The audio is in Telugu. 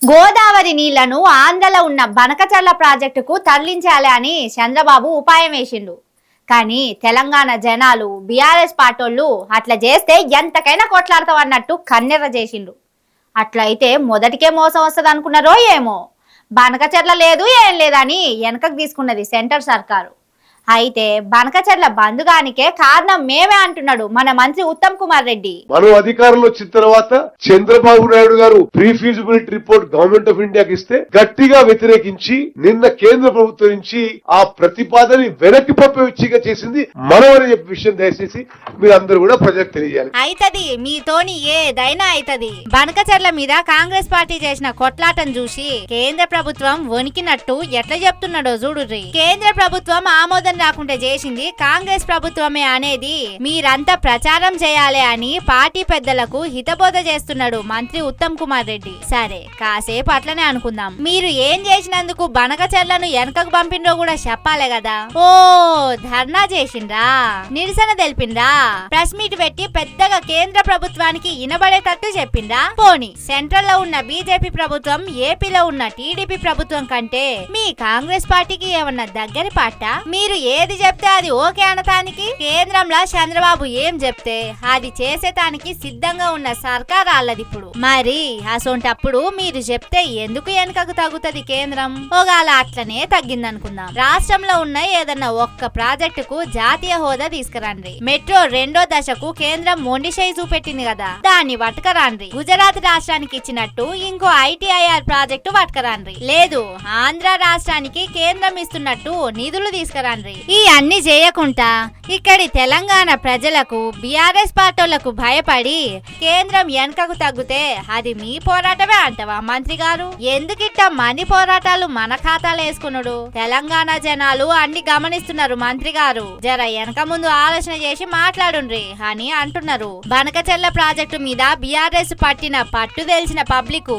గోదావరి నీళ్లను ఆంధ్రలో ఉన్న బనకచర్ల ప్రాజెక్టుకు తరలించాలి అని చంద్రబాబు ఉపాయం వేసిండు. కానీ తెలంగాణ జనాలు బీఆర్ఎస్ పార్టోళ్ళు అట్లా చేస్తే ఎంతకైనా కొట్లాడతాం అన్నట్టు కన్నెర్ర చేసిండు. అట్లయితే మొదటికే మోసం వస్తుంది అనుకున్నారో ఏమో. బనకచర్ల లేదు ఏం లేదని వెనకకు తీసుకున్నది సెంటర్ సర్కారు. అయితే బనకచర్ల బంధుగానికే కారణం మేమే అంటున్నాడు మన మంత్రి ఉత్తమ్ కుమార్ రెడ్డి. మనం అధికారంలో వచ్చిన తర్వాత చంద్రబాబు నాయుడు గారు pre feasibility report government of ఇండియాకి ఇస్తే గట్టిగా వ్యతిరేకించి నిన్న కేంద్ర ప్రభుత్వం నుంచి ఆ ప్రతిపాదన వెనక్కి పంపేచ్చిగా చేసింది మనం అని చెప్పే విషయం దయచేసి మీరు అందరూ కూడా ప్రజలకు తెలియజేయాలి. అయితది మీతోని ఏదైనా అయితది. బనకచర్ల మీద కాంగ్రెస్ పార్టీ చేసిన కొట్లాటం చూసి కేంద్ర ప్రభుత్వం వణికినట్టు ఎట్లా చెప్తున్నాడో చూడుర్రి. కేంద్ర ప్రభుత్వం ఆమోదం రాకుండా చేసింది కాంగ్రెస్ ప్రభుత్వమే అనేది మీరంతా ప్రచారం చేయాలి అని పార్టీ పెద్దలకు హితబోధ చేస్తున్నాడు మంత్రి ఉత్తమ్ కుమార్ రెడ్డి. సరే కాసేపు అట్లనే అనుకుందాం. మీరు ఏం చేసినందుకు బనకచర్లను వెనకకు పంపిండ్రో కూడా చెప్పాలే కదా. ఓ ధర్నా చేసిండ్రా, నిరసన తెలిపిండ్రా, ప్రెస్ మీట్ పెట్టి పెద్దగా కేంద్ర ప్రభుత్వానికి ఇనబడేటట్టు చెప్పిండ్రా. పోనీ సెంట్రల్ లో ఉన్న బీజేపీ ప్రభుత్వం ఏపీలో ఉన్న టీడీపీ ప్రభుత్వం కంటే మీ కాంగ్రెస్ పార్టీకి ఏమన్నా దగ్గరి పాట? మీరు ఏది చెప్తే అది ఓకే అనటానికి కేంద్రంలో చంద్రబాబు ఏం చెప్తే అది చేసేటానికి సిద్ధంగా ఉన్న సర్కార్ ఆళ్ళది ఇప్పుడు. మరి అసొంటప్పుడు మీరు చెప్తే ఎందుకు వెనుకకు తగ్గుతుంది కేంద్రం? ఒకవేళ అట్లనే తగ్గిందనుకుందాం. రాష్ట్రంలో ఉన్న ఏదన్నా ఒక్క ప్రాజెక్టుకు జాతీయ హోదా తీసుకురండి. మెట్రో 2వ దశకు కేంద్రం మొండిచేయి చూపెట్టింది కదా, దాన్ని పట్టుకరాండ్రి. గుజరాత్ రాష్ట్రానికి ఇచ్చినట్టు ఇంకో ఐటీఐఆర్ ప్రాజెక్టు పట్టుకరాండ్రి. లేదు ఆంధ్ర రాష్ట్రానికి కేంద్రం ఇస్తున్నట్టు నిధులు తీసుకురాండ్రి. ఈ అన్ని చేయకుండా ఇక్కడి తెలంగాణ ప్రజలకు బీఆర్ఎస్ పార్టీలకు భయపడి కేంద్రం వెనకకు తగ్గితే అది మీ పోరాటమే అంటవా మంత్రి గారు? ఎందుకిట్ట మని పోరాటాలు మన ఖాతాలో వేసుకున్నాడు? తెలంగాణ జనాలు అన్ని గమనిస్తున్నారు మంత్రి గారు, జర వెనక ముందు ఆలోచన చేసి మాట్లాడుండ్రి అని అంటున్నారు. బనకచర్ల ప్రాజెక్టు మీద బీఆర్ఎస్ పట్టిన పట్టు తెలిసిన పబ్లిక్